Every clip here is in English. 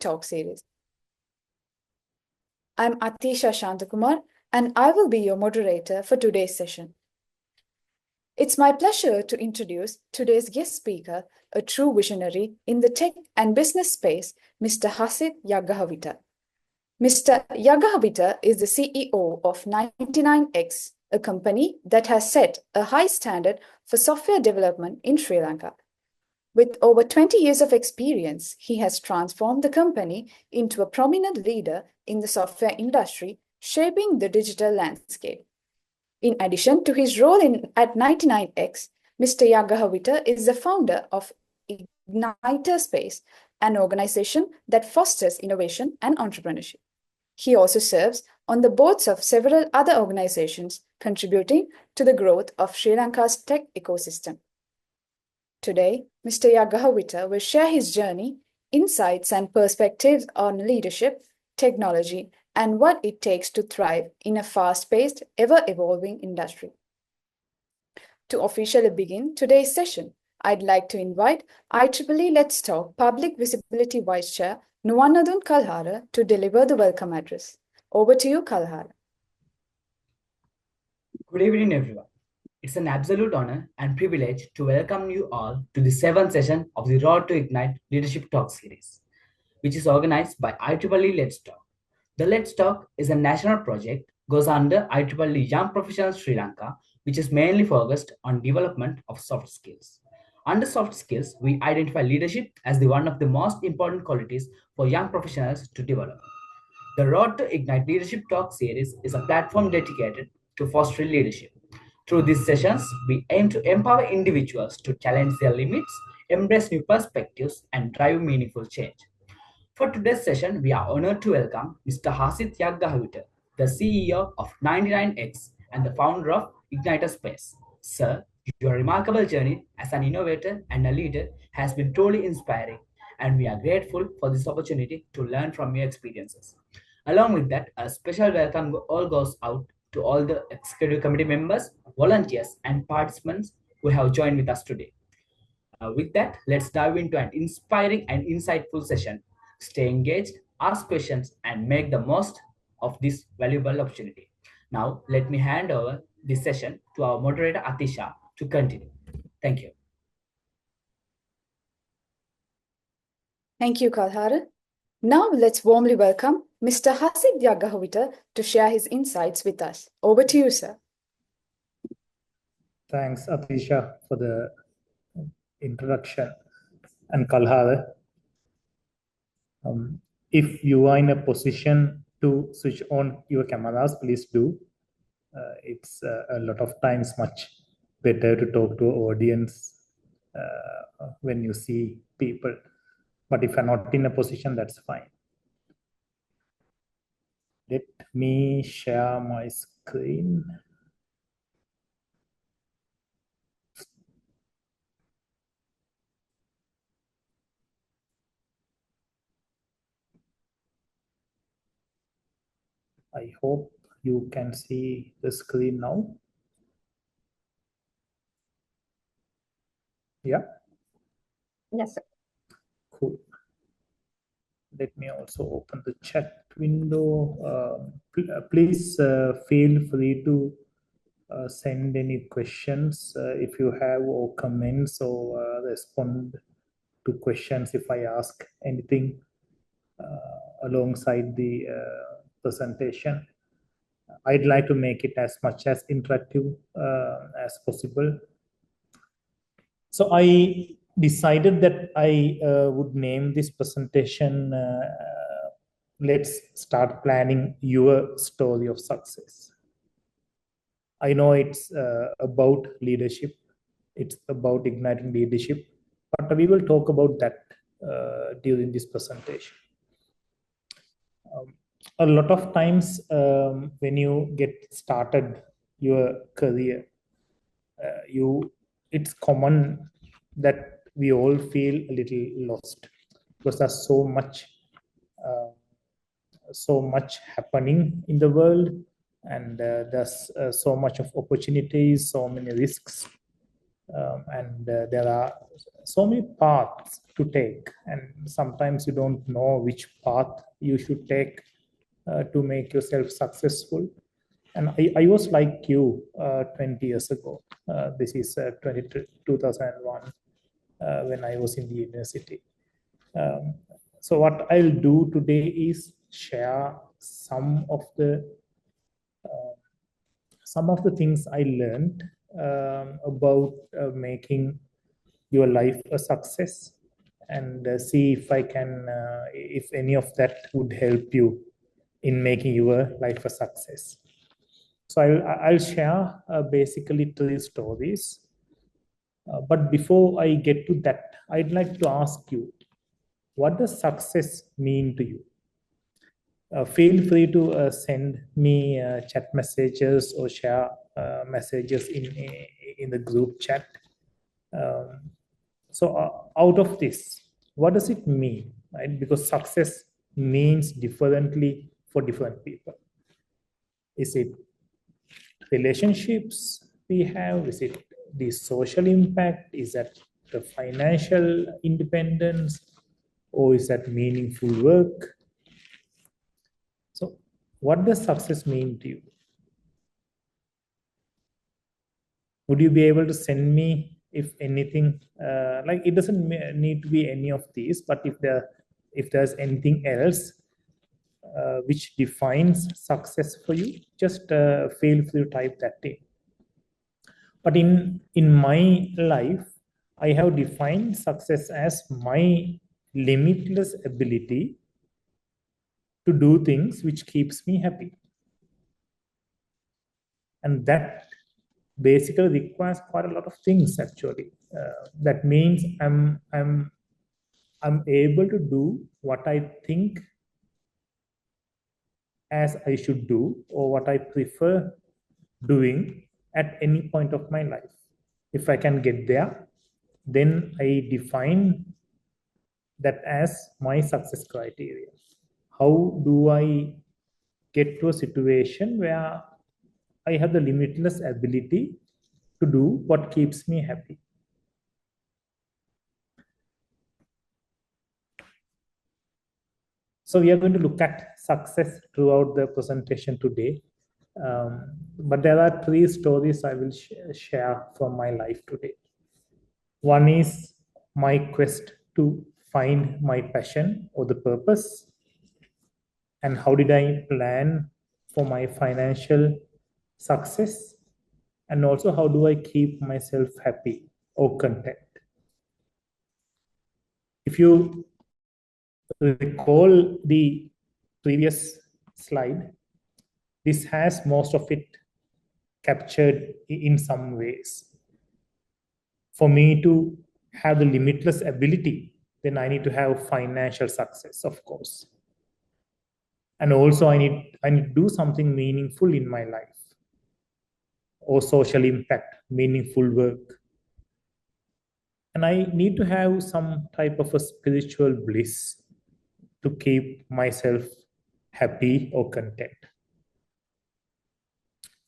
Talk series. I'm Atisha Shantakumar, and I will be your moderator for today's session. It's my pleasure to introduce today's guest speaker, a true visionary in the tech and business space, Mr. Hasith Yaggahavita. Mr. Yaggahavita is the CEO of 99X, a company that has set a high standard for software development in Sri Lanka. With over 20 years of experience, he has transformed the company into a prominent leader in the software industry, shaping the digital landscape. In addition to his role at 99X, Mr. Yaggahavita is the founder of Igniter Space, an organization that fosters innovation and entrepreneurship. He also serves on the boards of several other organizations, contributing to the growth of Sri Lanka's tech ecosystem. Today, Mr. Yaggahavita will share his journey, insights, and perspectives on leadership, technology, and what it takes to thrive in a fast-paced, ever-evolving industry. To officially begin today's session, I'd like to invite IEEE Let's Talk Public Visibility Vice Chair Nuwannadun Kalhara to deliver the welcome address. Over to you, Kalhara. Good evening, everyone. It's an absolute honor and privilege to welcome you all to the 7th session of the Road to Ignite Leadership Talk series, which is organized by IEEE Let's Talk. The Let's Talk is a national project, goes under IEEE Young Professionals Sri Lanka, which is mainly focused on development of soft skills. Under soft skills, we identify leadership as one of the most important qualities for young professionals to develop. The Road to Ignite Leadership Talk series is a platform dedicated to fostering leadership. Through these sessions, we aim to empower individuals to challenge their limits, embrace new perspectives, and drive meaningful change. For today's session, we are honored to welcome Mr. Hasith Yaggahavita, the CEO of 99X and the founder of Igniter Space. Sir, your remarkable journey as an innovator and a leader has been truly inspiring, and we are grateful for this opportunity to learn from your experiences. Along with that, a special welcome all goes out to all the executive committee members, volunteers, and participants who have joined with us today. With that, let's dive into an inspiring and insightful session. Stay engaged, ask questions, and make the most of this valuable opportunity. Now, let me hand over this session to our moderator, Atisha, to continue. Thank you. Thank you, Kalhara. Now, let's warmly welcome Mr. Hasith Yaggahavita to share his insights with us. Over to you, sir. Thanks, Atisha, for the introduction. And Kalhara, if you are in a position to switch on your cameras, please do. It's a lot of times much better to talk to an audience when you see people. But if you're not in a position, that's fine. Let me share my screen. I hope you can see the screen now. Yeah? Yes, sir. Cool. Let me also open the chat window. Please feel free to send any questions if you have, or comments, or respond to questions if I ask anything alongside the presentation. I'd like to make it as much as interactive as possible. So I decided that I would name this presentation, Let's Start Planning Your Story of Success. I know it's about leadership, it's about igniting leadership, but we will talk about that during this presentation. A lot of times when you get started your career, it's common that we all feel a little lost because there's so much happening in the world, and there's so much of opportunities, so many risks. and there are so many paths to take, and sometimes you don't know which path you should take to make yourself successful. And I was like you 20 years ago. This is 2001 when I was in the university. So what I'll do today is share some of the things I learned about making your life a success, and see if I can, if any of that would help you in making your life a success. So I'll share basically 3 stories. But before I get to that, I'd like to ask you, what does success mean to you? Feel free to send me chat messages or share messages in the group chat. So out of this, what does it mean? Right? Because success means differently for different people. Is it relationships we have? Is it the social impact? Is that the financial independence? Or is that meaningful work? So what does success mean to you? Would you be able to send me, if anything, like it doesn't need to be any of these, but if there's anything else which defines success for you, just feel free to type that in. But in my life, I have defined success as my limitless ability to do things which keeps me happy. And that basically requires quite a lot of things, actually. That means I'm able to do what I think as I should do, or what I prefer doing at any point of my life. If I can get there, then I define that as my success criteria. How do I get to a situation where I have the limitless ability to do what keeps me happy? So we are going to look at success throughout the presentation today. But there are 3 stories I will share from my life today. One is my quest to find my passion or the purpose, and how did I plan for my financial success, and also how do I keep myself happy or content. If you recall the previous slide, this has most of it captured in some ways. For me to have the limitless ability, then I need to have financial success, of course. And also I need to do something meaningful in my life, or social impact, meaningful work. And I need to have some type of a spiritual bliss to keep myself happy or content.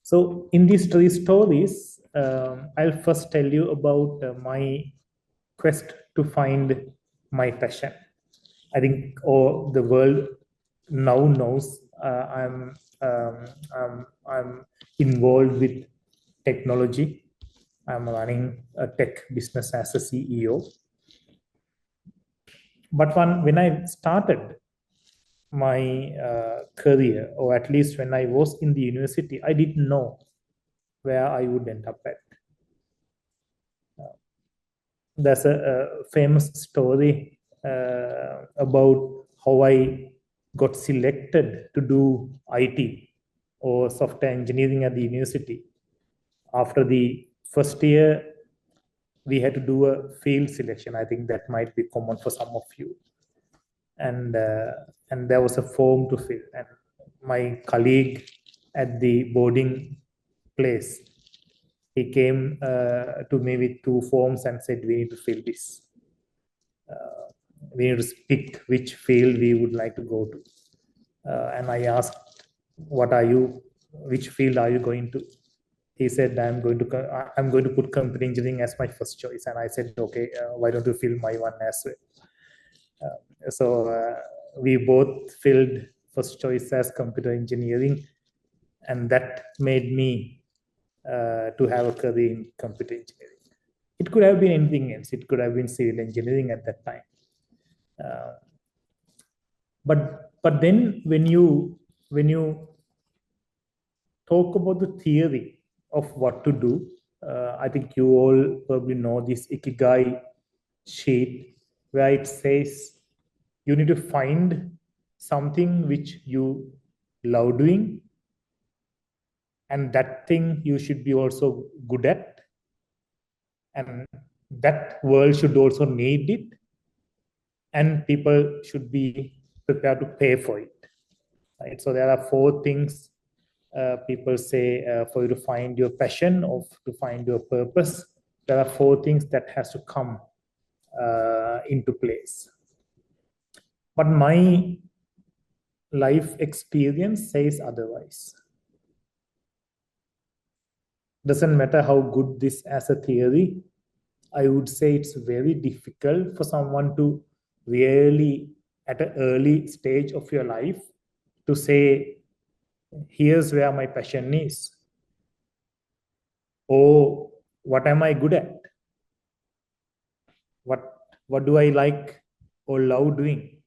So in these 3 stories, I'll first tell you about my quest to find my passion. I think the world now knows I'm involved with technology. I'm running a tech business as a CEO. But when I started my career, or at least when I was in the university, I didn't know where I would end up at. There's a famous story about how I got selected to do IT or software engineering at the university. After the first year, we had to do a field selection. I think that might be common for some of you. And there was a form to fill. And my colleague at the boarding place, he came to me with 2 forms and said, we need to fill this. We need to pick which field we would like to go to. And I asked, which field are you going to? he said, I'm going to put computer engineering as my first choice. And I said, okay, why don't you fill my one as well? So we both filled first choice as computer engineering, and that made me to have a career in computer engineering. It could have been anything else. It could have been civil engineering at that time. But then when you talk about the theory of what to do, I think you all probably know this Ikigai sheet where it says you need to find something which you love doing, and that thing you should be also good at, and that world should also need it, and people should be prepared to pay for it. Right? So there are 4 things people say for you to find your passion or to find your purpose. There are 4 things that has to come into place. But my life experience says otherwise. Doesn't matter how good this as a theory, I would say it's very difficult for someone to really, at an early stage of your life, to say, here's where my passion is, or what am I good at? What do I like or love doing?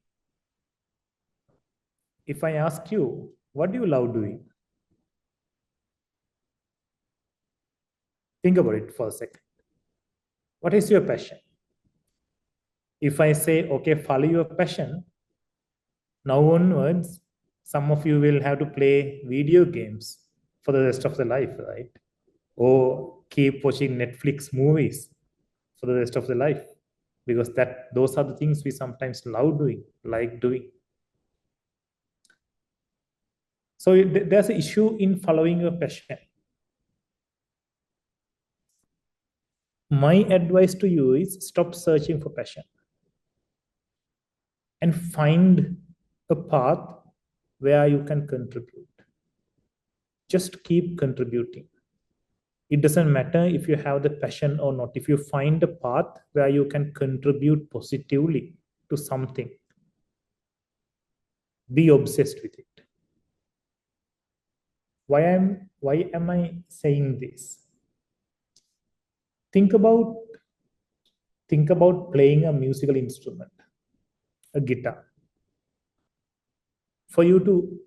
If I ask you, what do you love doing? Think about it for a second. What is your passion? If I say, okay, follow your passion, now onwards, some of you will have to play video games for the rest of the life, right? Or keep watching Netflix movies for the rest of the life, because those are the things we sometimes love doing, like doing. So there's an issue in following your passion. My advice to you is stop searching for passion and find a path where you can contribute. Just keep contributing. It doesn't matter if you have the passion or not. If you find a path where you can contribute positively to something, be obsessed with it. Why am I saying this? Think about playing a musical instrument, a guitar. For you to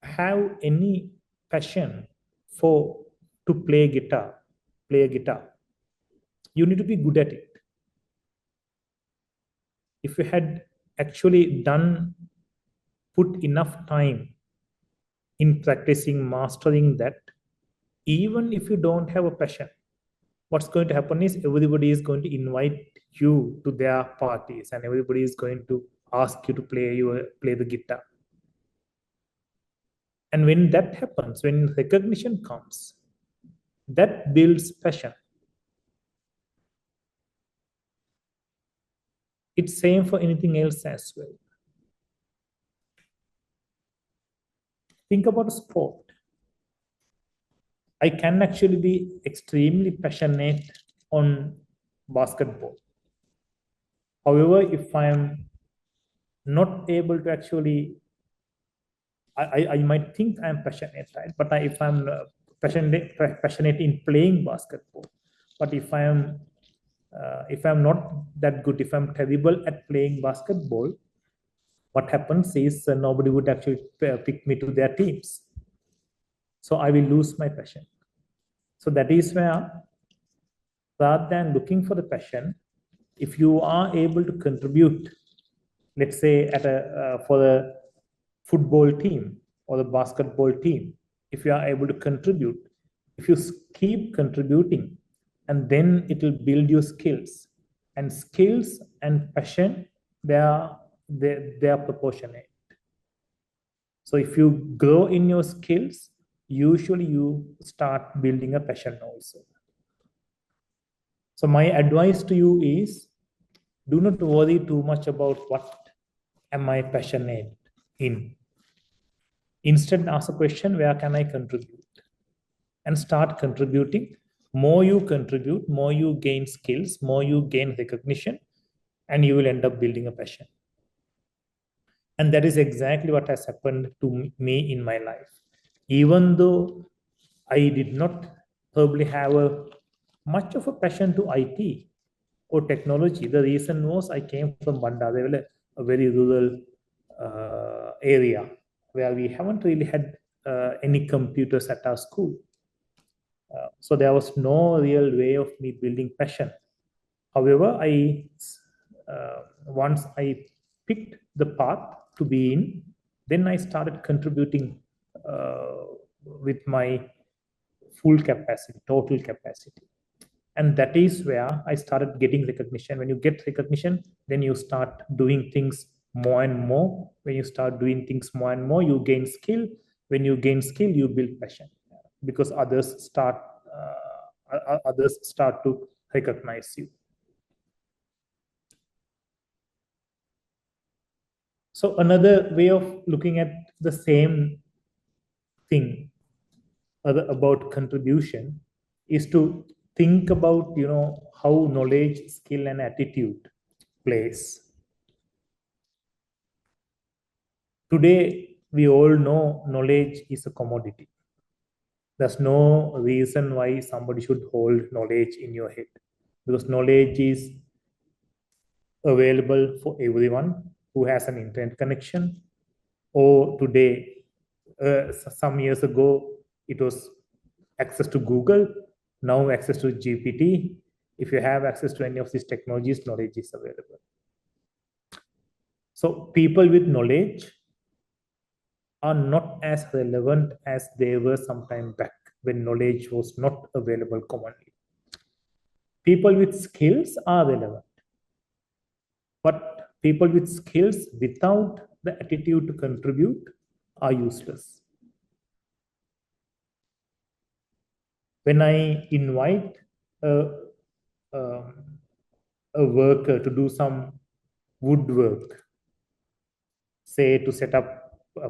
have any passion to play a guitar, you need to be good at it. If you had actually put enough time in practicing, mastering that, even if you don't have a passion, what's going to happen is everybody is going to invite you to their parties, and everybody is going to ask you to play the guitar. And when that happens, when recognition comes, that builds passion. It's same for anything else as well. Think about sport. I can actually be extremely passionate on basketball. However, if I am not able to actually, I might think I'm passionate, right? But if I'm passionate in playing basketball, but if I'm not that good, if I'm terrible at playing basketball, what happens is nobody would actually pick me to their teams. So I will lose my passion. So that is where, rather than looking for the passion, if you are able to contribute, let's say for the football team or the basketball team, if you are able to contribute, if you keep contributing, and then it will build your skills. And skills and passion, they are proportionate. So if you grow in your skills, usually you start building a passion also. So my advice to you is, do not worry too much about what am I passionate in. Instead, ask a question, where can I contribute? and start contributing. More you contribute, more you gain skills, more you gain recognition, and you will end up building a passion. And that is exactly what has happened to me in my life. Even though I did not probably have much of a passion to IT or technology, the reason was I came from Bandar, a very rural area where we haven't really had any computers at our school. So there was no real way of me building passion. However, once I picked the path to be in, then I started contributing with my full capacity, total capacity. And that is where I started getting recognition. When you get recognition, then you start doing things more and more. When you start doing things more and more, you gain skill. When you gain skill, you build passion, because others start to recognize you. So another way of looking at the same thing about contribution is to think about, how knowledge, skill, and attitude plays. Today, we all know knowledge is a commodity. There's no reason why somebody should hold knowledge in your head, because knowledge is available for everyone who has an internet connection. Or today, some years ago, it was access to Google, now access to GPT. If you have access to any of these technologies, knowledge is available. So people with knowledge are not as relevant as they were some time back when knowledge was not available commonly. People with skills are relevant, but people with skills without the attitude to contribute are useless. When I invite a worker to do some woodwork, say to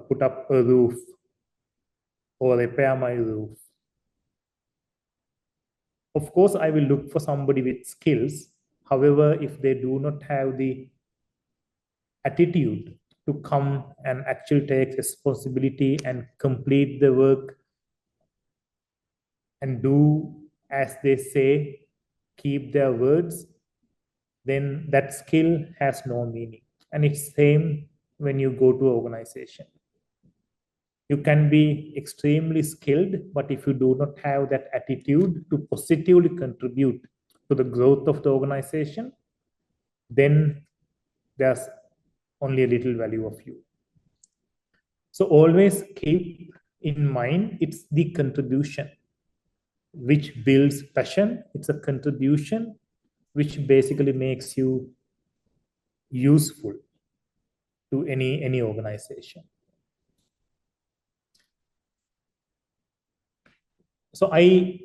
put up a roof or repair my roof, of course, I will look for somebody with skills. However, if they do not have the attitude to come and actually take responsibility and complete the work and do as they say, keep their words, then that skill has no meaning. And it's same when you go to an organization. You can be extremely skilled, but if you do not have that attitude to positively contribute to the growth of the organization, then there's only a little value of you. So always keep in mind, it's the contribution which builds passion. It's a contribution which basically makes you useful to any organization. So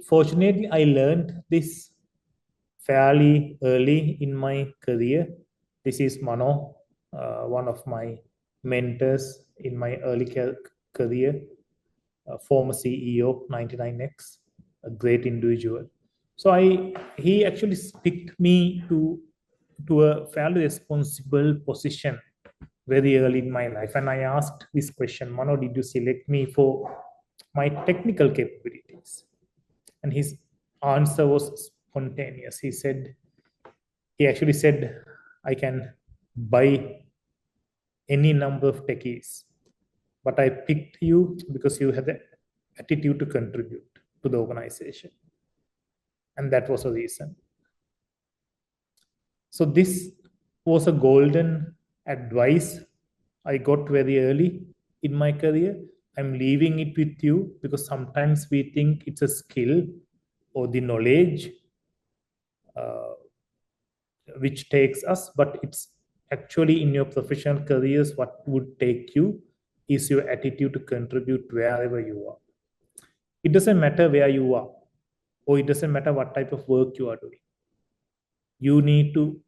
fortunately, I learned this fairly early in my career. This is Mano, one of my mentors in my early career, former CEO of 99X, a great individual. So he actually picked me to a fairly responsible position very early in my life. And I asked this question, Mano, did you select me for my technical capabilities? And his answer was spontaneous. He actually said, I can buy any number of techies, but I picked you because you had the attitude to contribute to the organization. And that was a reason. So this was a golden advice I got very early in my career. I'm leaving it with you because sometimes we think it's a skill or the knowledge which takes us, but it's actually in your professional careers, what would take you is your attitude to contribute wherever you are. It doesn't matter where you are, or it doesn't matter what type of work you are doing. You need to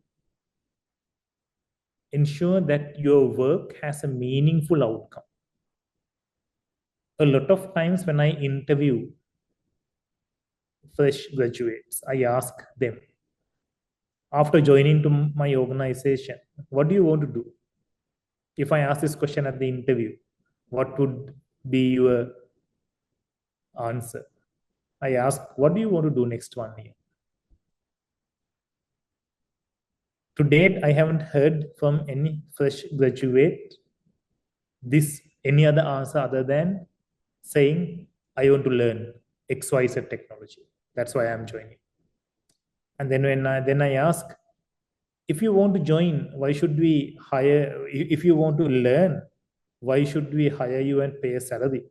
ensure that your work has a meaningful outcome. A lot of times when I interview fresh graduates, I ask them, after joining to my organization, what do you want to do? If I ask this question at the interview, what would be your answer? I ask, what do you want to do next 1 year? To date, I haven't heard from any fresh graduate any other answer other than saying, I want to learn XYZ technology. That's why I'm joining. And then when I ask, if you want to join, why should we hire? If you want to learn, why should we hire you and pay a salary?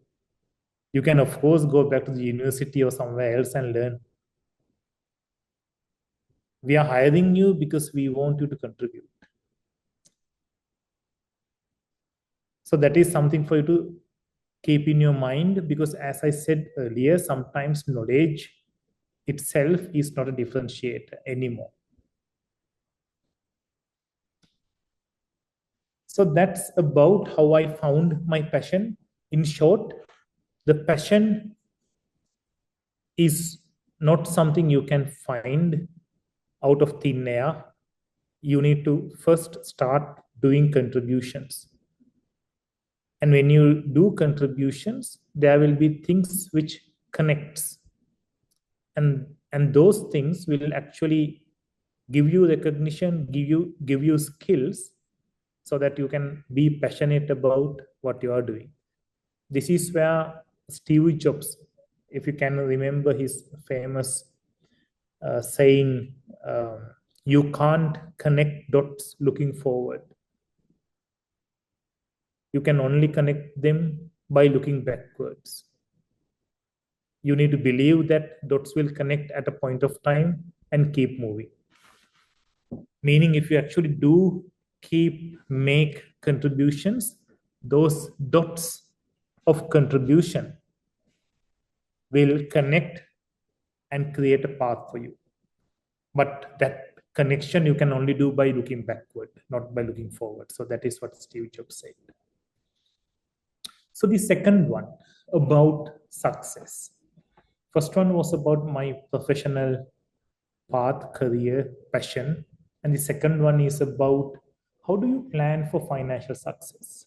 You can, of course, go back to the university or somewhere else and learn. We are hiring you because we want you to contribute. So that is something for you to keep in your mind, because as I said earlier, sometimes knowledge itself is not a differentiator anymore. So that's about how I found my passion. In short, the passion is not something you can find out of thin air. You need to first start doing contributions. And when you do contributions, there will be things which connects. And those things will actually give you recognition, give you skills, so that you can be passionate about what you are doing. This is where Steve Jobs, if you can remember his famous saying, you can't connect dots looking forward. You can only connect them by looking backwards. You need to believe that dots will connect at a point of time and keep moving. Meaning, if you actually do make contributions, those dots of contribution will connect and create a path for you. But that connection you can only do by looking backward, not by looking forward. So that is what Steve Jobs said. So the second one about success. First one was about my professional path, career, passion. And the second one is about how do you plan for financial success?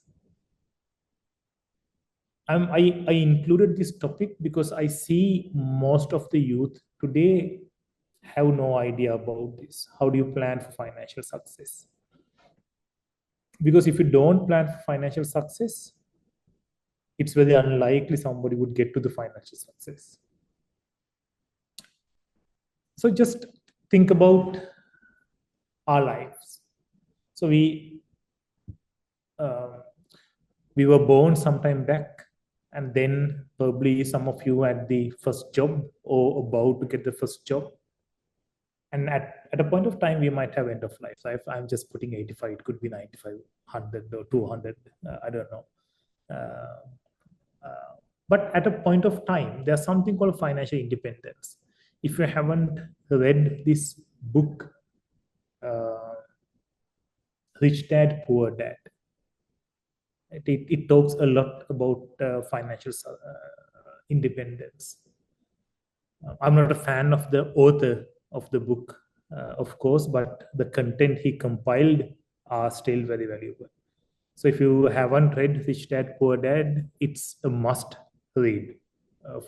I included this topic because I see most of the youth today have no idea about this. How do you plan for financial success? Because if you don't plan for financial success, it's very unlikely somebody would get to the financial success. So just think about our lives. So we were born sometime back, and then probably some of you had the first job or about to get the first job. And at a point of time, we might have end of life. So if I'm just putting 85, it could be 95, 100 or 200, I don't know. But at a point of time, there's something called financial independence. If you haven't read this book, Rich Dad, Poor Dad, it talks a lot about financial independence. I'm not a fan of the author of the book, of course, but the content he compiled are still very valuable. So if you haven't read Rich Dad, Poor Dad, it's a must read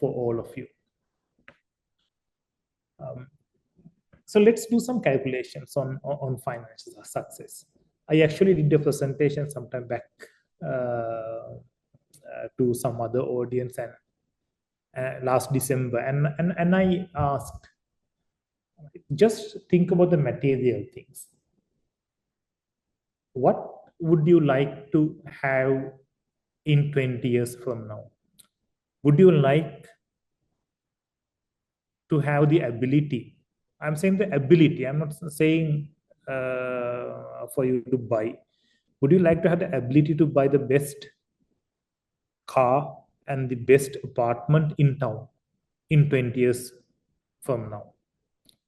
for all of you. So let's do some calculations on financial success. I actually did a presentation sometime back to some other audience and last December, and I asked, just think about the material things. What would you like to have in 20 years from now? Would you like to have the ability? I'm saying the ability. I'm not saying for you to buy. Would you like to have the ability to buy the best car and the best apartment in town in 20 years from now?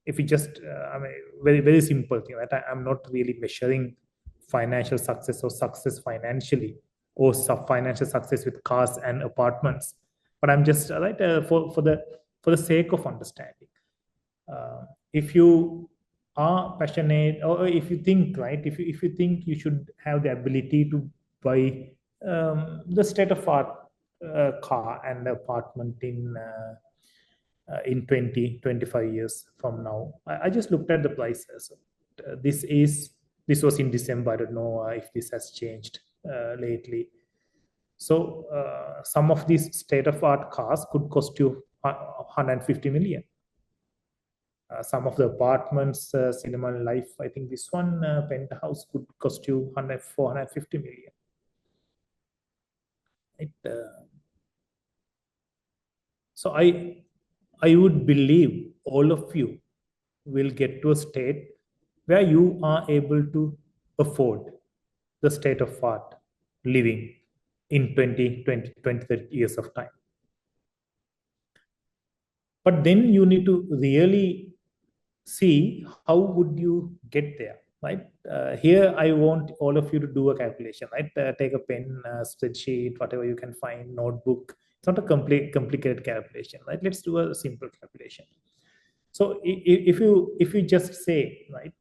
If you just, I mean, very, very simple thing, right? I'm not really measuring financial success or success financially or financial success with cars and apartments. But I'm just, right, for the for the sake of understanding. If you are passionate, or if you think, right, if you think you should have the ability to buy the state-of-art car and apartment in 20-25 years from now, I just looked at the prices. This was in December. I don't know if this has changed lately. So some of these state-of-art cars could cost you 150 million. Some of the apartments, Cinema Life, I think this one penthouse could cost you 450 million. So I would believe all of you will get to a state where you are able to afford the state-of-art living in 20, 30 years of time. But then you need to really see how would you get there, right? Here I want all of you to do a calculation, right? Take a pen, spreadsheet, whatever you can find, notebook. It's not a complicated calculation, right? Let's do a simple calculation. So if you just say, right,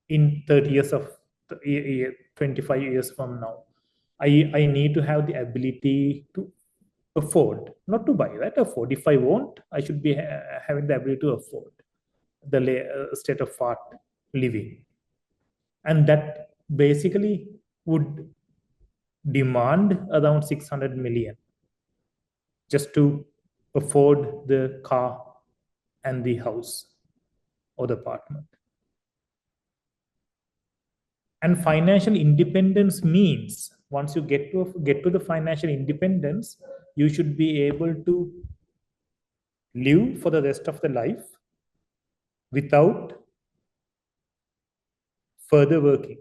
in 30 years of 25 years from now, I need to have the ability to afford, not to buy, right? Afford. If I want, I should be having the ability to afford the state-of-art living. And that basically would demand around 600 million just to afford the car and the house or the apartment. And financial independence means once you get to the financial independence, you should be able to live for the rest of the life without further working.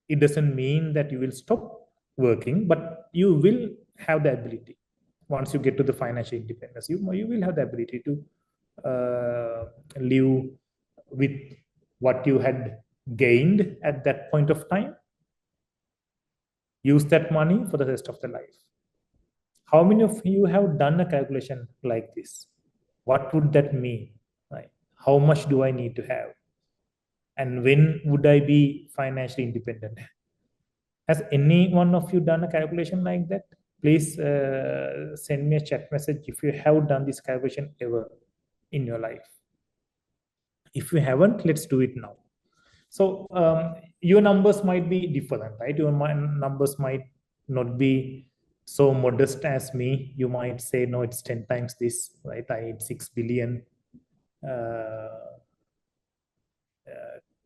It doesn't mean that you will stop working, but you will have the ability. Once you get to the financial independence, you will have the ability to live with what you had gained at that point of time. Use that money for the rest of the life. How many of you have done a calculation like this? What would that mean? Right? How much do I need to have? And when would I be financially independent? Has any one of you done a calculation like that? Please send me a chat message if you have done this calculation ever in your life. If you haven't, let's do it now. So your numbers might be different, right? Your numbers might not be so modest as me. You might say, no, it's 10 times this, right? I need 6 billion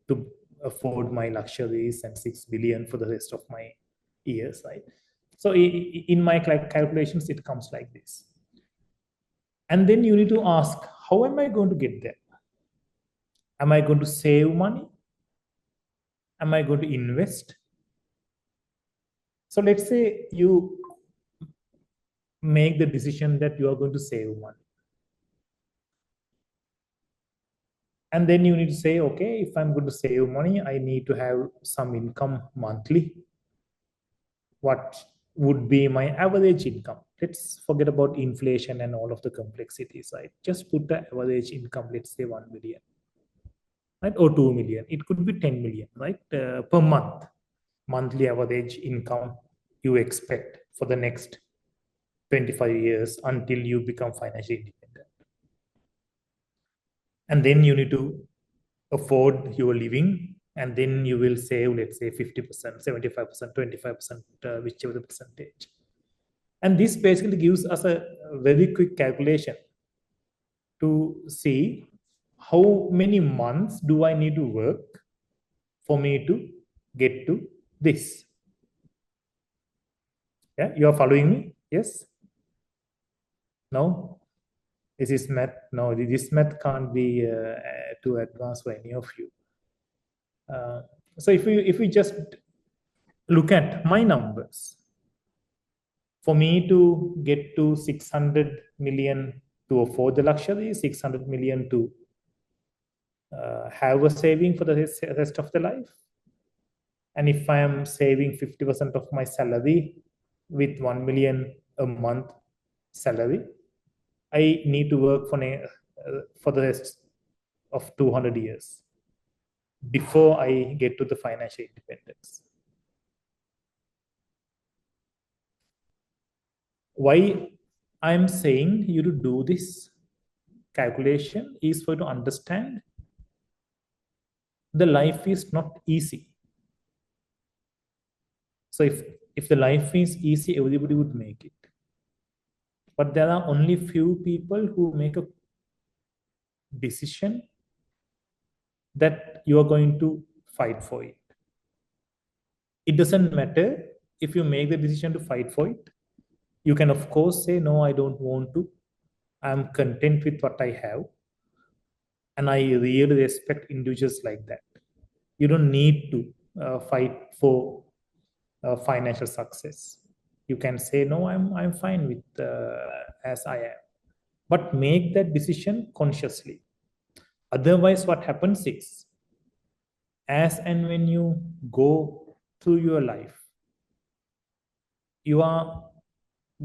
to afford my luxuries and 6 billion for the rest of my years, right? So in my calculations, it comes like this. And then you need to ask, how am I going to get there? Am I going to save money? Am I going to invest? So let's say you make the decision that you are going to save money. And then you need to say, okay, if I'm going to save money, I need to have some income monthly. What would be my average income? Let's forget about inflation and all of the complexities, right? Just put the average income, let's say 1 million, right? Or 2 million. It could be 10 million, right? Per month. Monthly average income you expect for the next 25 years until you become financially independent. And then you need to afford your living, and then you will save, let's say 50%, 75%, 25%, whichever the percentage. And this basically gives us a very quick calculation to see how many months do I need to work for me to get to this. Yeah, you are following me? Yes? No? This is math. No, this math can't be too advanced for any of you. So if we just look at my numbers, for me to get to 600 million to afford the luxury, 600 million to have a saving for the rest of the life. And if I am saving 50% of my salary with 1 million a month salary, I need to work for the rest of 200 years before I get to the financial independence. Why I'm saying you to do this calculation is for you to understand the life is not easy. So if the life is easy, everybody would make it. But there are only few people who make a decision that you are going to fight for it. It doesn't matter if you make the decision to fight for it. You can, of course, say, no, I don't want to. I'm content with what I have. And I really respect individuals like that. You don't need to fight for financial success. You can say, no, I'm fine with as I am. But make that decision consciously. Otherwise, what happens is, as and when you go through your life, you are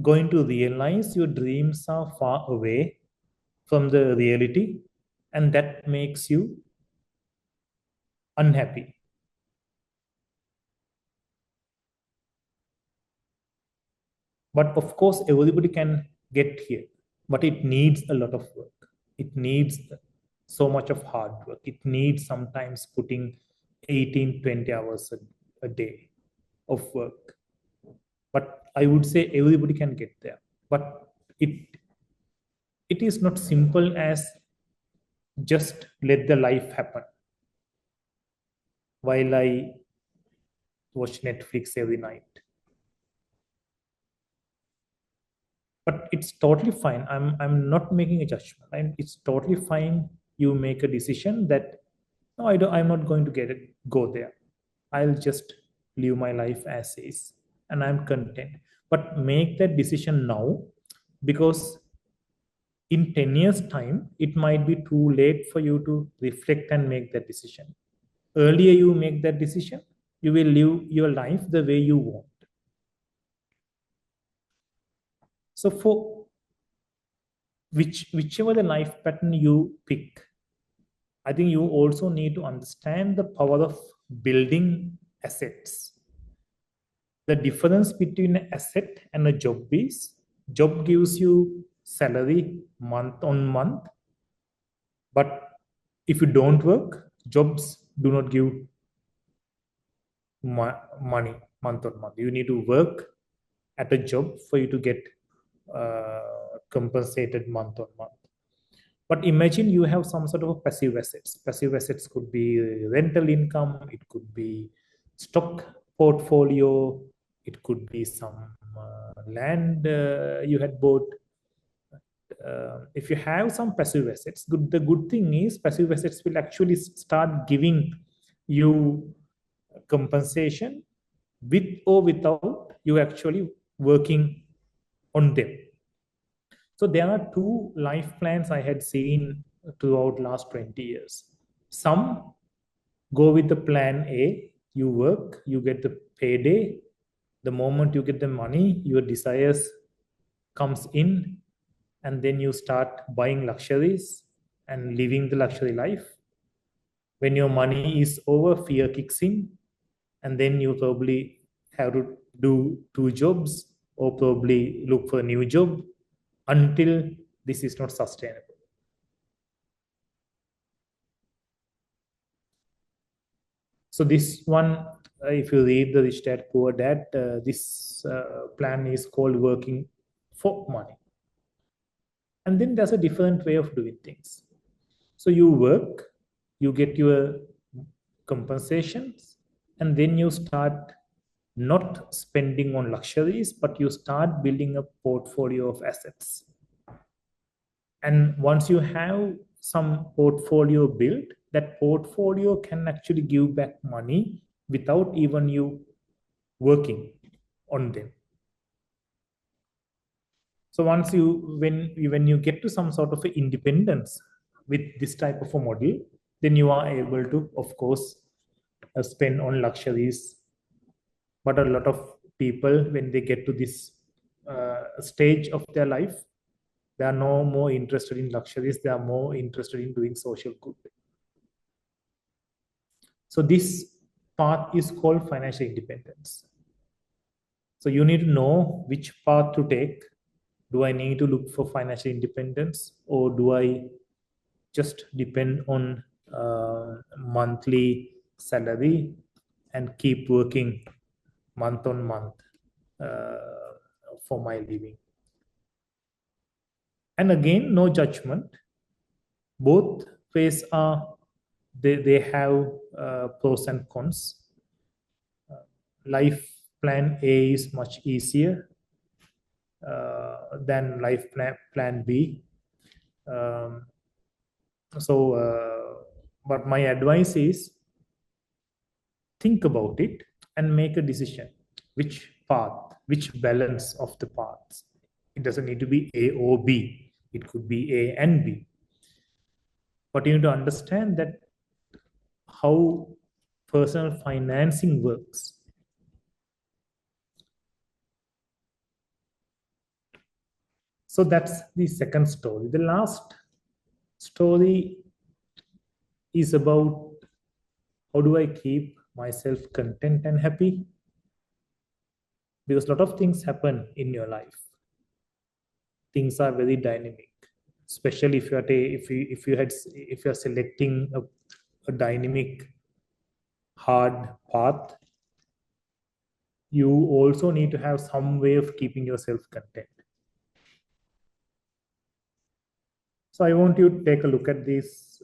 going to realize your dreams are far away from the reality, and that makes you unhappy. But of course, everybody can get here, but it needs a lot of work. It needs so much of hard work. It needs sometimes putting 18, 20 hours a day of work. But I would say everybody can get there. But it is not simple as just let the life happen while I watch Netflix every night. But it's totally fine. I'm not making a judgment. It's totally fine. You make a decision that no, I'm not going to go there. I'll just live my life as is, and I'm content. But make that decision now, because in 10 years' time, it might be too late for you to reflect and make that decision. Earlier you make that decision, you will live your life the way you want. So for whichever the life pattern you pick, I think you also need to understand the power of building assets. The difference between an asset and a job is, job gives you salary month on month, but if you don't work, jobs do not give money month on month. You need to work at a job for you to get compensated month on month. But imagine you have some sort of passive assets. Passive assets could be rental income, it could be stock portfolio, it could be some land you had bought. If you have some passive assets, the good thing is passive assets will actually start giving you compensation with or without you actually working on them. So there are two life plans I had seen throughout last 20 years. Some go with the plan A, you work, you get the payday. The moment you get the money, your desires comes in, and then you start buying luxuries and living the luxury life. When your money is over, fear kicks in, and then you probably have to do 2 jobs or probably look for a new job until this is not sustainable. So this one, if you read the Rich Dad Poor Dad, this plan is called working for money. And then there's a different way of doing things. So you work, you get your compensations, and then you start not spending on luxuries, but you start building a portfolio of assets. And once you have some portfolio built, that portfolio can actually give back money without even you working on them. So once when you get to some sort of independence with this type of a model, then you are able to, of course, spend on luxuries. But a lot of people, when they get to this stage of their life, They are no more interested in luxuries. They are more interested in doing social good. So this path is called financial independence. So you need to know which path to take. Do I need to look for financial independence, or do I just depend on monthly salary and keep working month on month for my living? And again, no judgment. Both ways are, they have pros and cons. Life plan A is much easier than life plan B. But my advice is, think about it and make a decision. Which path, which balance of the paths? It doesn't need to be A or B. It could be A and B. But you need to understand that how personal financing works. So that's the second story. The last story is about how do I keep myself content and happy? Because a lot of things happen in your life. Things are very dynamic, especially if you're selecting a dynamic hard path. You also need to have some way of keeping yourself content. So I want you to take a look at these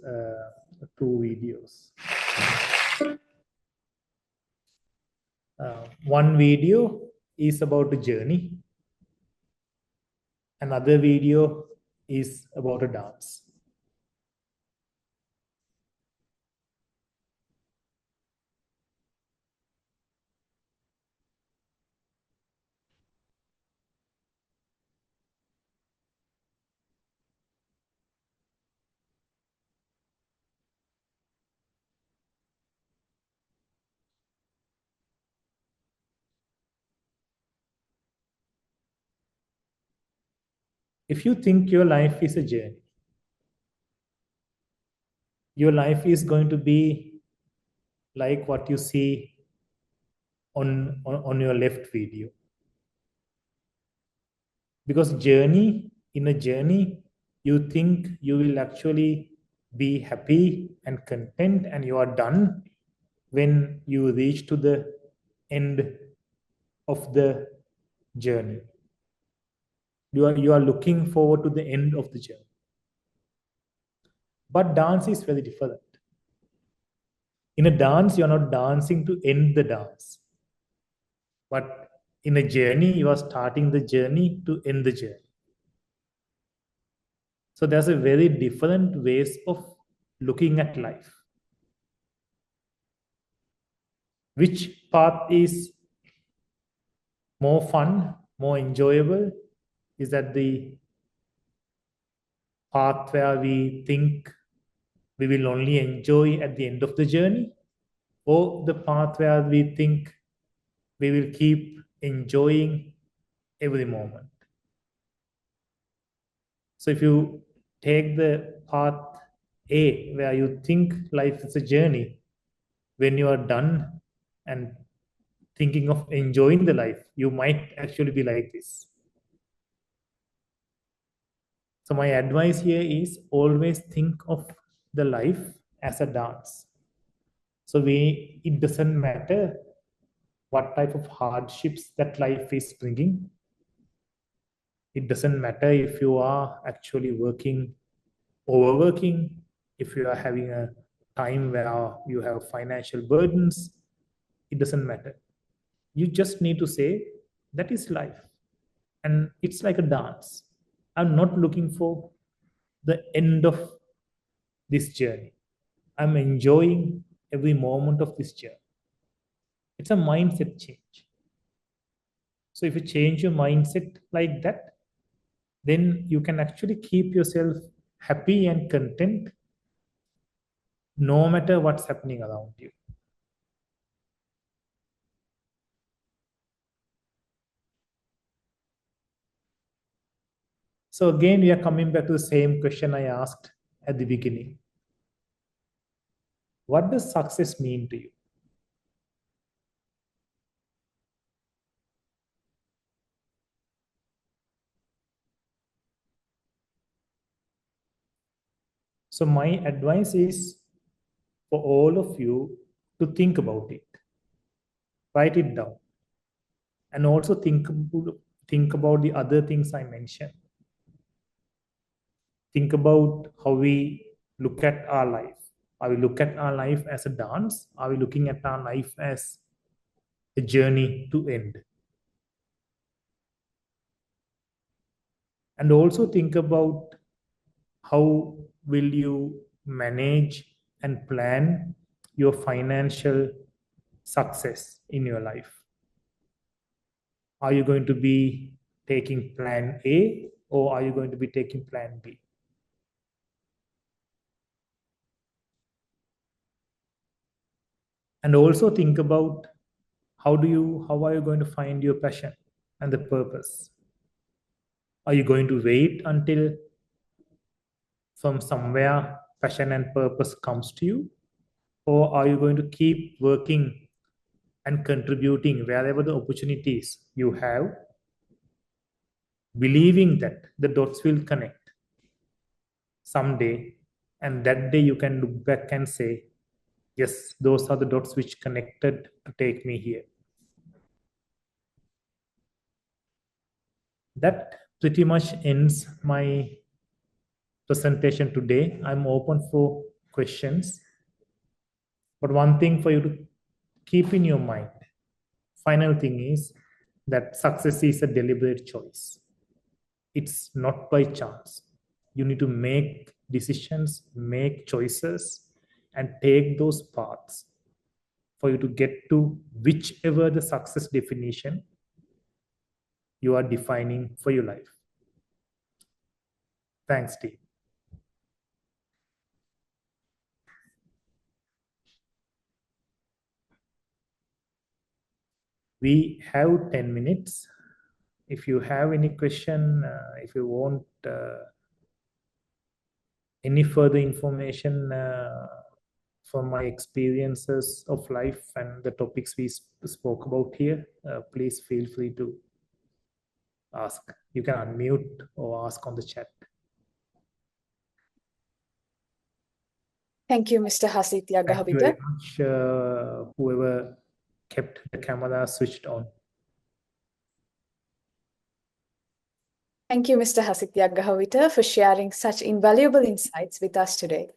two videos. One video is about a journey. Another video is about a dance. If you think your life is a journey, your life is going to be like what you see on your left video. Because in a journey, you think you will actually be happy and content and you are done when you reach to the end of the journey. You are looking forward to the end of the journey. But dance is very different. In a dance, you're not dancing to end the dance. But in a journey, you are starting the journey to end the journey. So there's a very different ways of looking at life. Which path is more fun, more enjoyable? Is that the path where we think we will only enjoy at the end of the journey? Or the path where we think we will keep enjoying every moment? So if you take the path A, where you think life is a journey, when you are done and thinking of enjoying the life, you might actually be like this. So my advice here is always think of the life as a dance. So it doesn't matter what type of hardships that life is bringing. It doesn't matter if you are actually overworking, if you are having a time where you have financial burdens. It doesn't matter. You just need to say that is life, and it's like a dance. I'm not looking for the end of this journey. I'm enjoying every moment of this journey. It's a mindset change. So if you change your mindset like that, then you can actually keep yourself happy and content no matter what's happening around you. So again, we are coming back to the same question I asked at the beginning. What does success mean to you? So my advice is for all of you to think about it. Write it down. And also think about the other things I mentioned. Think about how we look at our life. Are we look at our life as a dance? Are we looking at our life as a journey to end? And also think about how will you manage and plan your financial success in your life. Are you going to be taking plan A or are you going to be taking plan B? And also think about how are you going to find your passion and the purpose? Are you going to wait until from somewhere passion and purpose comes to you? Or are you going to keep working and contributing wherever the opportunities you have, believing that the dots will connect someday, and that day you can look back and say, yes, those are the dots which connected to take me here. That pretty much ends my presentation today. I'm open for questions. But one thing for you to keep in your mind, final thing is that success is a deliberate choice. It's not by chance. You need to make decisions, make choices, and take those paths for you to get to whichever the success definition you are defining for your life. Thanks, Steve. We have 10 minutes. If you have any question, if you want any further information from my experiences of life and the topics we spoke about here, please feel free to ask. You can unmute or ask on the chat. Thank you, Mr. Hasith Thank you very Yaggahavita. much, whoever kept the camera switched on. Thank you, Mr. Hasith Yaggahavita, for sharing such invaluable insights with us today.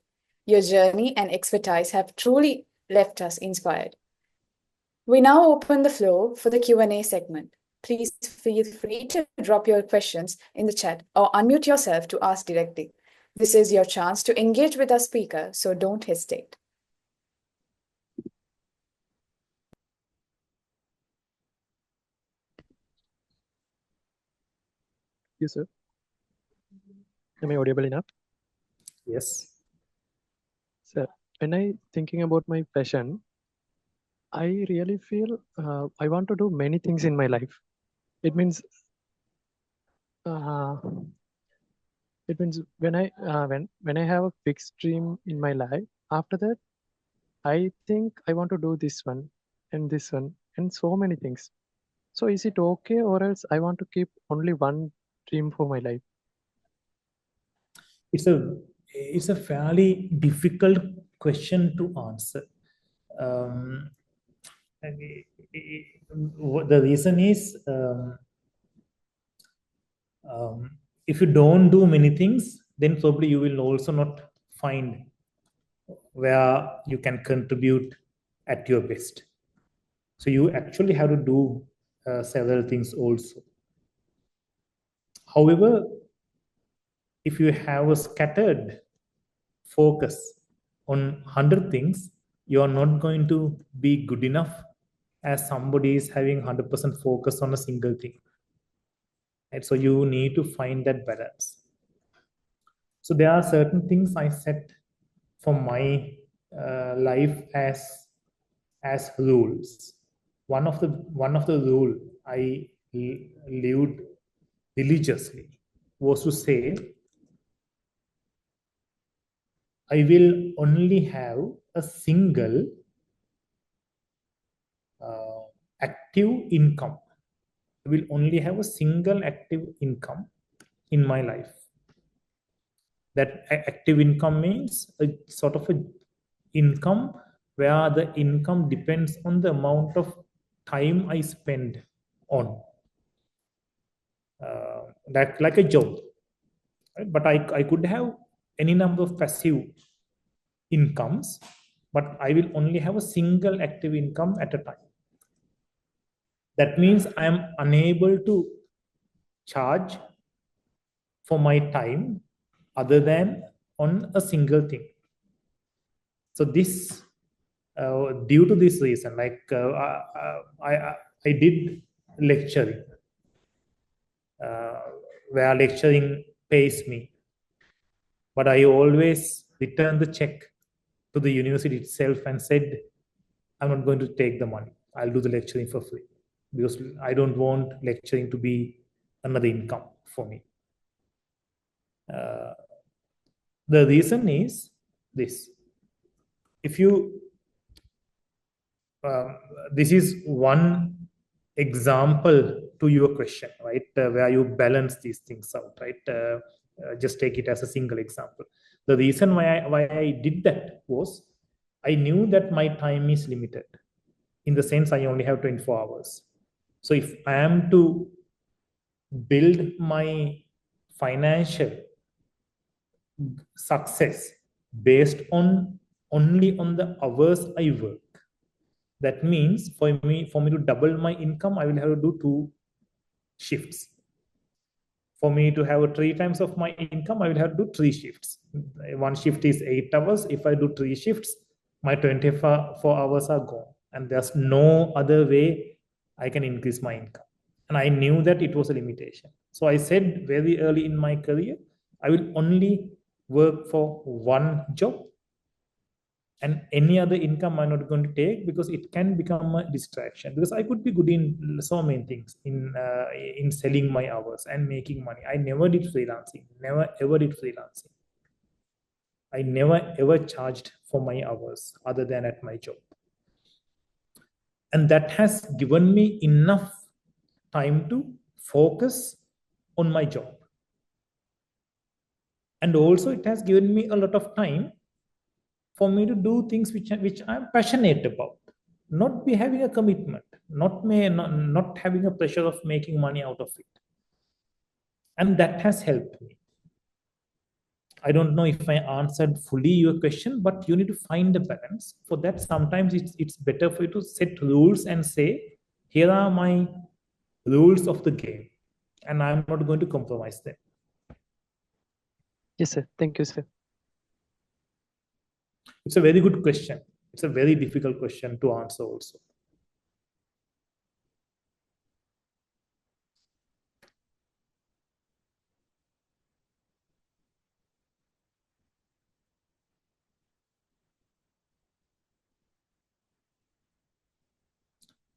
Your journey and expertise have truly left us inspired. We now open the floor for the Q&A segment. Please feel free to drop your questions in the chat or unmute yourself to ask directly. This is your chance to engage with our speaker, so don't hesitate. Yes, sir. Am I audible enough? Yes. Sir, when I thinking about my passion, I really feel I want to do many things in my life. It means when I have a fixed dream in my life, after that, I think I want to do this one and so many things. So is it okay, or else I want to keep only one dream for my life? It's a fairly difficult question to answer. The reason is if you don't do many things, then probably you will also not find where you can contribute at your best. So you actually have to do several things also. However, if you have a scattered focus on 100 things, you are not going to be good enough as somebody is having 100% focus on a single thing. Right? So you need to find that balance. So there are certain things I set for my life as rules. One of the rule I lived religiously was to say, I will only have a single active income. I will only have a single active income in my life. That active income means a sort of a income where the income depends on the amount of time I spend on. That like a job. Right? But I could have any number of passive incomes, but I will only have a single active income at a time. That means I am unable to charge for my time other than on a single thing. So this, due to this reason, like I did lecturing, where lecturing pays me, but I always return the check to the university itself and said, I'm not going to take the money. I'll do the lecturing for free because I don't want lecturing to be another income for me. The reason is this. If you, this is one example to your question, right? Where you balance these things out, right? Just take it as a single example. The reason why I did that was I knew that my time is limited. In the sense, I only have 24 hours. So if I am to build my financial success based on only on the hours I work, that means for me to double my income, I will have to do 2 shifts. For me to have 3 times of my income, I will have to do 3 shifts. One shift is 8 hours. If I do 3 shifts, my 24 hours are gone. And there's no other way I can increase my income. And I knew that it was a limitation. So I said very early in my career, I will only work for one job, and any other income I'm not going to take because it can become a distraction. Because I could be good in so many things, in selling my hours and making money. I never did freelancing, never ever did freelancing. I never ever charged for my hours other than at my job. And that has given me enough time to focus on my job. And also it has given me a lot of time for me to do things which I'm passionate about, not be having a commitment, not having a pressure of making money out of it. And that has helped me. I don't know if I answered fully your question, but you need to find a balance. For that, sometimes it's better for you to set rules and say, here are my rules of the game, and I'm not going to compromise them. Yes, sir. Thank you, sir. It's a very good question. It's a very difficult question to answer also.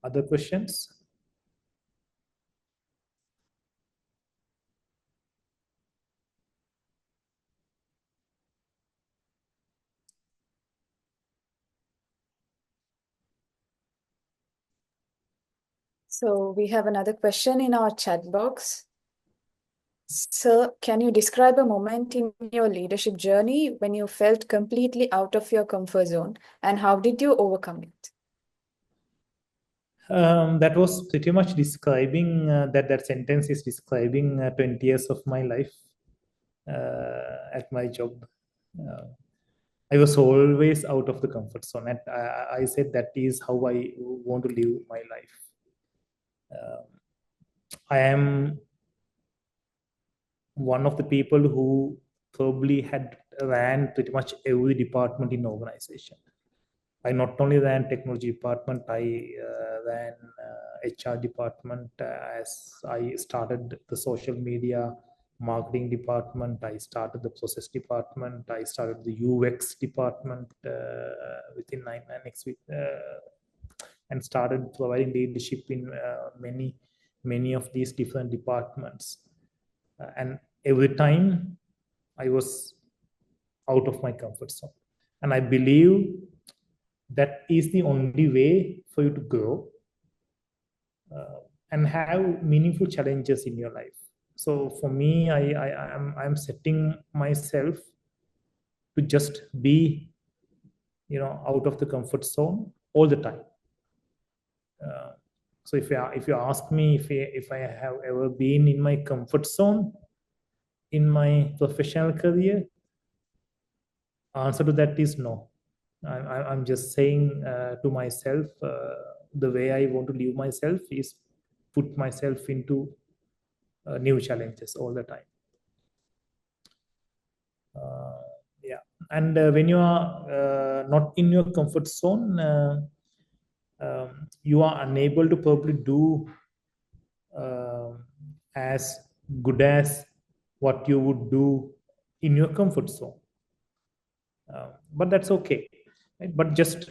Other questions? So we have another question in our chat box. Sir, can you describe a moment in your leadership journey when you felt completely out of your comfort zone, and how did you overcome it? That was pretty much describing that sentence is describing 20 years of my life at my job. I was always out of the comfort zone, and I said that is how I want to live my life. I am one of the people who probably had ran pretty much every department in the organization. I not only ran technology department, I ran HR department as I started the social media marketing department. I started the process department. I started the UX department within 9 next week, and started providing leadership in many of these different departments. And every time I was out of my comfort zone. And I believe that is the only way for you to grow and have meaningful challenges in your life. So for me, I'm setting myself to just be, out of the comfort zone all the time. So if you ask me if I have ever been in my comfort zone in my professional career, answer to that is no. I'm just saying to myself, the way I want to live myself is put myself into new challenges all the time. Yeah, and when you are not in your comfort zone, you are unable to probably do as good as what you would do in your comfort zone. But that's okay, right? But just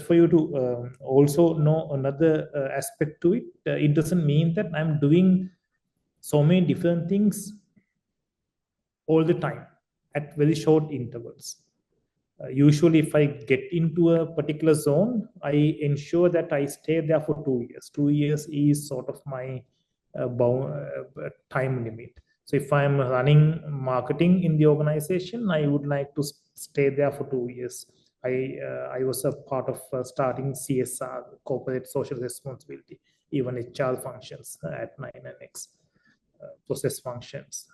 for you to also know another aspect to it, it doesn't mean that I'm doing so many different things all the time at very short intervals. Usually, if I get into a particular zone, I ensure that I stay there for 2 years. 2 years is sort of my time limit. So if I'm running marketing in the organization, I would like to stay there for 2 years. I was a part of starting CSR, corporate social responsibility, even HR functions at 9NX, process functions.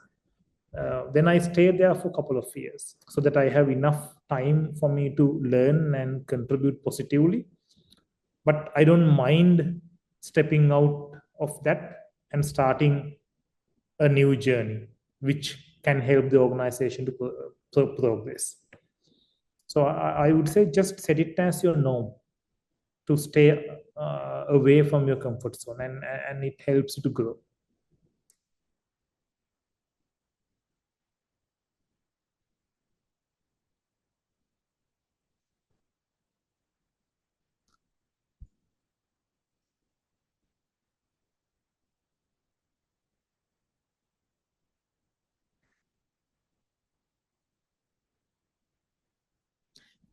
Then I stayed there for a couple of years so that I have enough time for me to learn and contribute positively. But I don't mind stepping out of that and starting a new journey, which can help the organization to progress. So I would say just set it as your norm to stay away from your comfort zone, and it helps you to grow.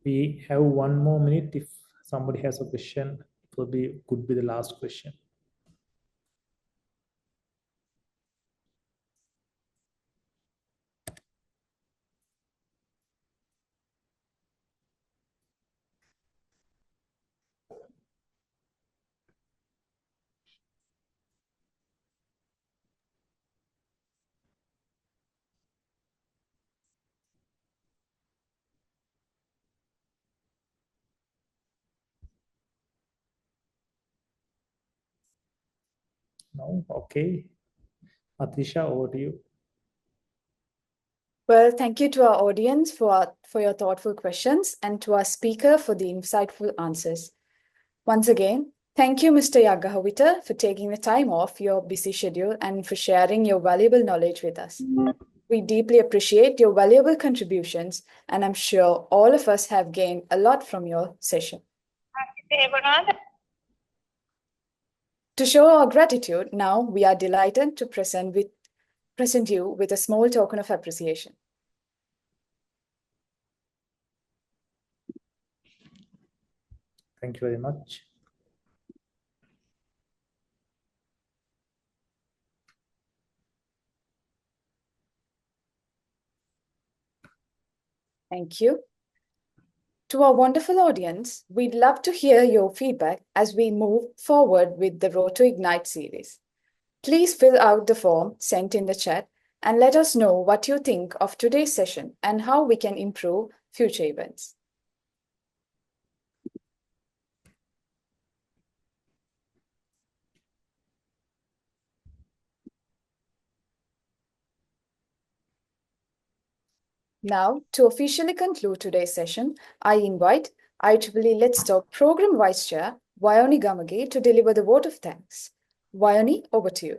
We have 1 more minute. If somebody has a question, it will be could be the last question. No? Okay. Atisha, over to you. Well, thank you to our audience for your thoughtful questions and to our speaker for the insightful answers. Once again, thank you, Mr. Yaggahavita, for taking the time off your busy schedule and for sharing your valuable knowledge with us. We deeply appreciate your valuable contributions, and I'm sure all of us have gained a lot from your session. To show our gratitude, now we are delighted to present you with a small token of appreciation. Thank you very much. Thank you. To our wonderful audience, we'd love to hear your feedback as we move forward with the Road to Ignite series. Please fill out the form sent in the chat and let us know what you think of today's session and how we can improve future events. Now, to officially conclude today's session, I invite IEEE Let's Talk Program Vice Chair, Vayoni Gamage, to deliver the vote of thanks. Vayoni, over to you.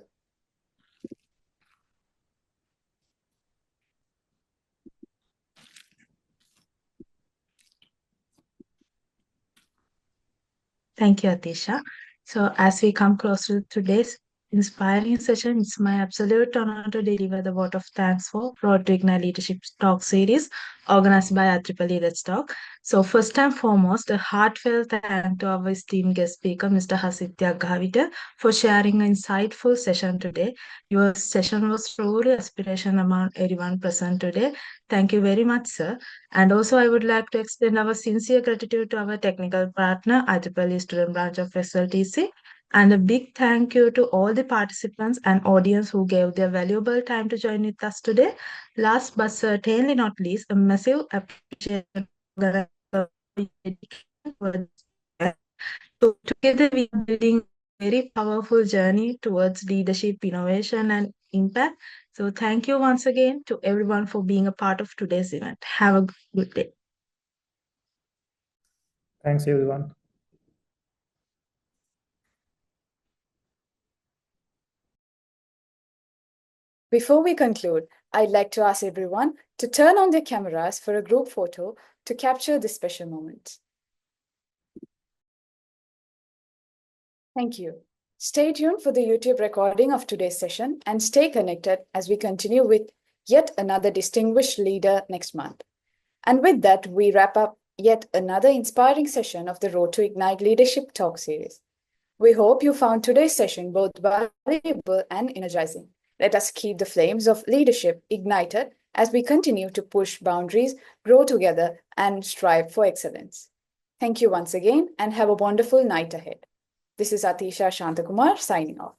Thank you, Atisha. So as we come close to today's inspiring session. It's my absolute honor to deliver the vote of thanks for Road to Ignite Leadership Talk series organized by IEEE Let's Talk. So first and foremost, a heartfelt thank to our esteemed guest speaker, Mr. Hasith Yaggahavita, for sharing an insightful session today. Your session was truly inspiration among everyone present today. Thank you very much, sir. And also, I would like to extend our sincere gratitude to our technical partner, IEEE Student Branch of SLTC. And a big thank you to all the participants and audience who gave their valuable time to join with us today. Last but certainly not least, a massive appreciation so together we are building a very powerful journey towards leadership, innovation, and impact. So thank you once again to everyone for being a part of today's event. Have a good day. Thanks, everyone. Before we conclude, I'd like to ask everyone to turn on their cameras for a group photo to capture this special moment. Thank you. Stay tuned for the YouTube recording of today's session and stay connected as we continue with yet another distinguished leader next month. And with that, we wrap up yet another inspiring session of the Road to Ignite Leadership Talk series. We hope you found today's session both valuable and energizing. Let us keep the flames of leadership ignited as we continue to push boundaries, grow together, and strive for excellence. Thank you once again and have a wonderful night ahead. This is Atisha Shantakumar signing off.